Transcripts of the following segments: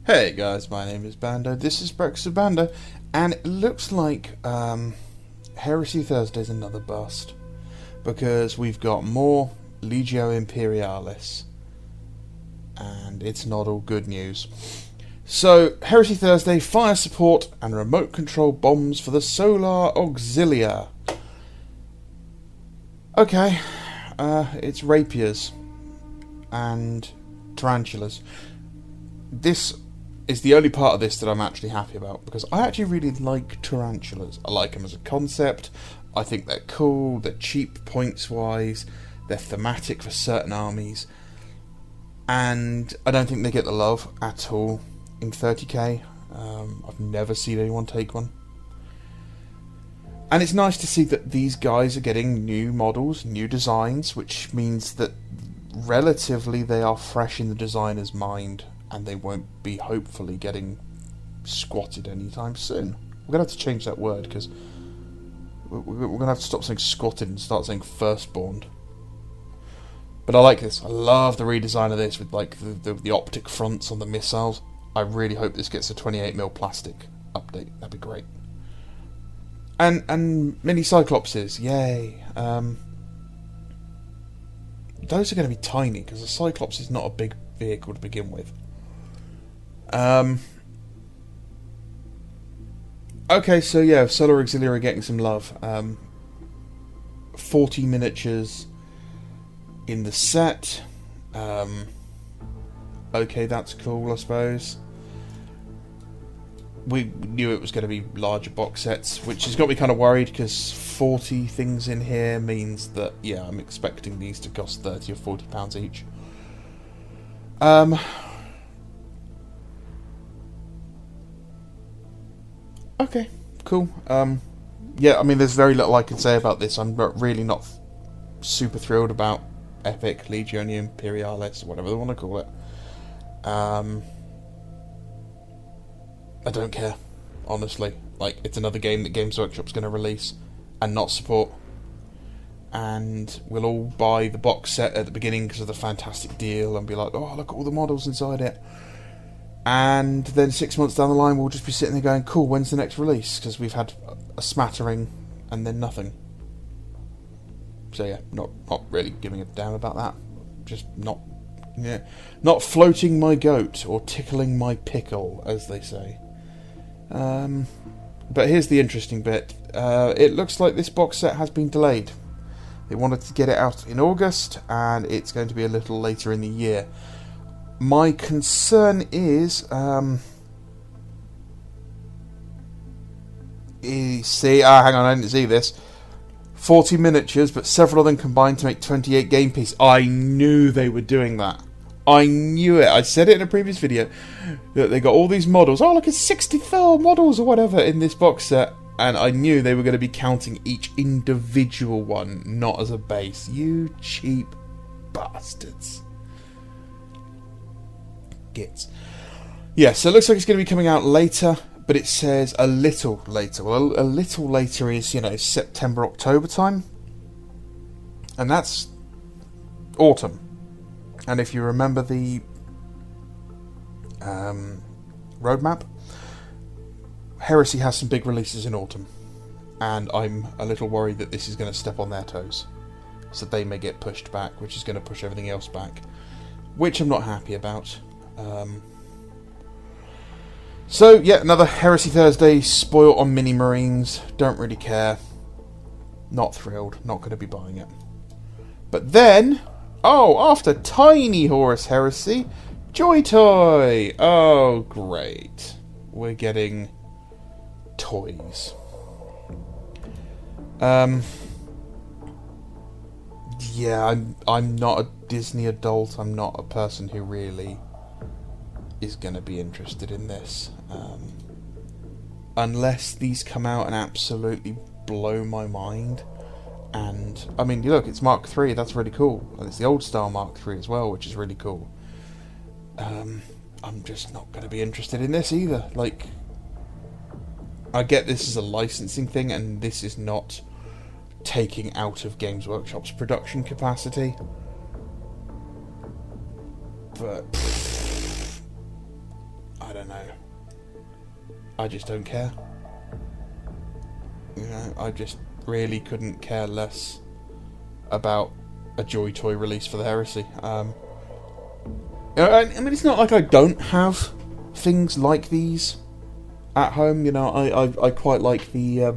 Hey guys, my name is Bando, this is Breakfast of Bando, and it looks like Heresy Thursday is another bust, because we've got more Legio Imperialis, and it's not all good news. So, Heresy Thursday, fire support and remote control bombs for the Solar Auxilia. Okay, it's rapiers and tarantulas. This is the only part of this that I'm actually happy about, because I actually really like tarantulas. I like them as a concept. I think they're cool, they're cheap points wise, they're thematic for certain armies, and I don't think they get the love at all in 30k. I've never seen anyone take one. And it's nice to see that these guys are getting new models, new designs, which means that relatively they are fresh in the designer's mind, and they won't be hopefully getting squatted anytime soon. We're going to have to change that word, because we're going to have to stop saying squatted and start saying firstborn. But I like this. I love the redesign of this with like the optic fronts on the missiles. I really hope this gets a 28mm plastic update. That'd be great. And mini Cyclopses, yay. Those are going to be tiny, because a Cyclops is not a big vehicle to begin with. Okay, so yeah, Solar Auxilia are getting some love. 40 miniatures in the set. Okay, that's cool, I suppose. We knew it was going to be larger box sets, which has got me kind of worried, because 40 things in here means that, yeah, I'm expecting these to cost £30 or £40 each. Okay, cool. Yeah, I mean, there's very little I can say about this. I'm really not super thrilled about Epic, Legione Imperialis, whatever they want to call it. I don't care, honestly. Like, it's another game that Games Workshop's going to release and not support. And we'll all buy the box set at the beginning because of the fantastic deal and be like, oh, look at all the models inside it. And then 6 months down the line, we'll just be sitting there going, cool, when's the next release? Because we've had a smattering and then nothing. So yeah, not really giving a damn about that. Just not floating my goat or tickling my pickle, as they say. But here's the interesting bit. It looks like this box set has been delayed. They wanted to get it out in August, and it's going to be a little later in the year. My concern is, hang on, I didn't see this. 40 miniatures, but several of them combined to make 28 game pieces. I knew they were doing that. I knew it. I said it in a previous video that they got all these models. Oh, look, it's 64 models or whatever in this box set. And I knew they were going to be counting each individual one, not as a base. You cheap bastards. Gits. Yeah, so it looks like it's going to be coming out later, but it says a little later. Well, a little later is, September, October time. And that's autumn. And if you remember the roadmap, Heresy has some big releases in autumn. And I'm a little worried that this is going to step on their toes. So they may get pushed back, which is going to push everything else back. Which I'm not happy about. So, yeah, another Heresy Thursday spoil on Mini Marines. Don't really care. Not thrilled. Not going to be buying it. But then, after Tiny Horus Heresy, Joy Toy. Oh, great. We're getting toys. Yeah, I'm not a Disney adult. I'm not a person who really is going to be interested in this. Unless these come out and absolutely blow my mind. And, I mean, look, it's Mark III, that's really cool. And it's the old style Mark III as well, which is really cool. I'm just not going to be interested in this either. Like, I get this is a licensing thing, and this is not taking out of Games Workshop's production capacity. But I don't know. I just don't care. You know, I just really couldn't care less about a Joy Toy release for the Heresy. I mean, it's not like I don't have things like these at home. You know, I quite like the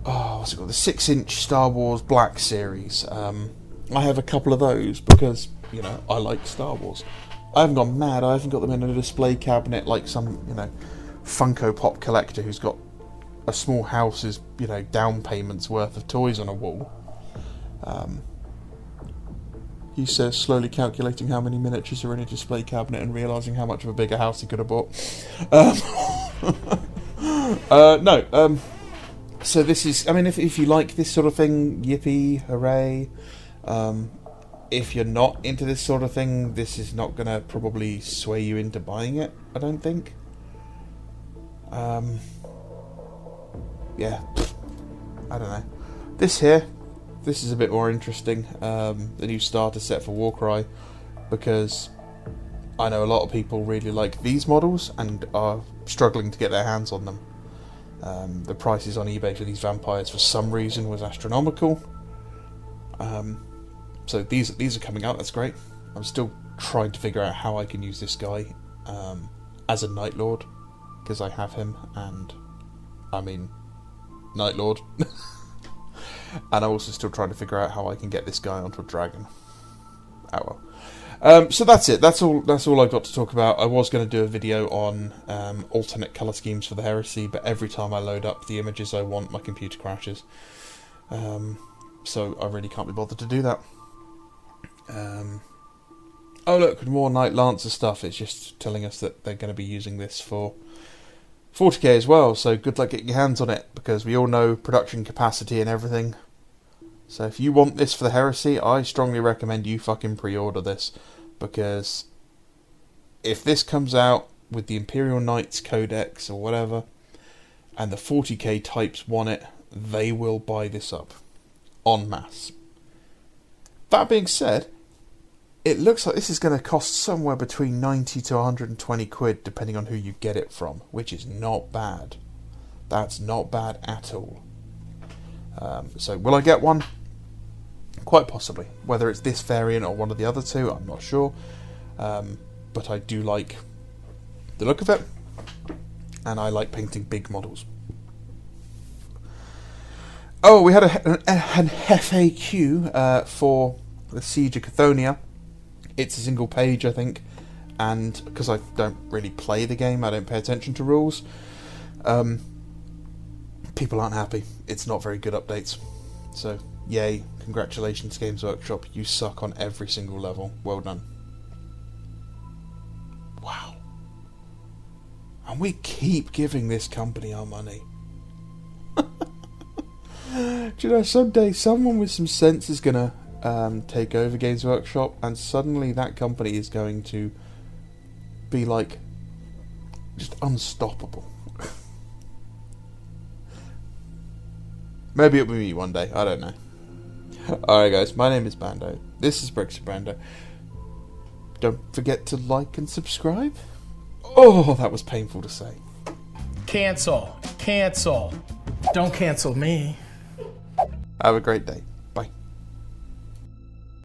what's it called? The 6-inch Star Wars Black Series. I have a couple of those because, you know, I like Star Wars. I haven't gone mad. I haven't got them in a display cabinet like some, you know, Funko Pop collector who's got a small house's, you know, down payments worth of toys on a wall. He says, slowly calculating how many miniatures are in a display cabinet and realising how much of a bigger house he could have bought. No. So this is, I mean, if you like this sort of thing, yippee, hooray. If you're not into this sort of thing, this is not going to probably sway you into buying it, I don't think. Yeah, I don't know. This is a bit more interesting. The new starter set for Warcry, because I know a lot of people really like these models and are struggling to get their hands on them. The prices on eBay for these vampires for some reason was astronomical. So these are coming out, that's great. I'm still trying to figure out how I can use this guy as a Night Lord, because I have him, and I mean Night Lord. And I'm also still trying to figure out how I can get this guy onto a dragon. Oh well. So that's it. That's all I've got to talk about. I was going to do a video on alternate colour schemes for the Heresy, but every time I load up the images I want, my computer crashes. So I really can't be bothered to do that. Oh look, more Knight Lancer stuff. It's just telling us that they're going to be using this for 40k as well, so good luck getting your hands on it, because we all know production capacity and everything. So if you want this for the Heresy, I strongly recommend you fucking pre-order this, because if this comes out with the Imperial Knights Codex or whatever, and the 40k types want it, they will buy this up en masse. That being said, it looks like this is going to cost somewhere between 90 to 120 quid, depending on who you get it from, which is not bad. That's not bad at all. So will I get one? Quite possibly. Whether it's this variant or one of the other two, I'm not sure. But I do like the look of it, and I like painting big models. Oh, we had an FAQ for the Siege of Cathonia. It's a single page, I think, and because I don't really play the game, I don't pay attention to rules. People aren't happy. It's not very good updates. So, yay, congratulations Games Workshop, you suck on every single level. Well done. Wow. And we keep giving this company our money. Do you know, someday someone with some sense is going to take over Games Workshop, and suddenly that company is going to be like just unstoppable. Maybe it'll be me one day, I don't know. Alright guys, my name is Bando. This is Brexit Brando. Don't forget to like and subscribe. Oh, that was painful to say. Cancel. Don't cancel me. Have a great day.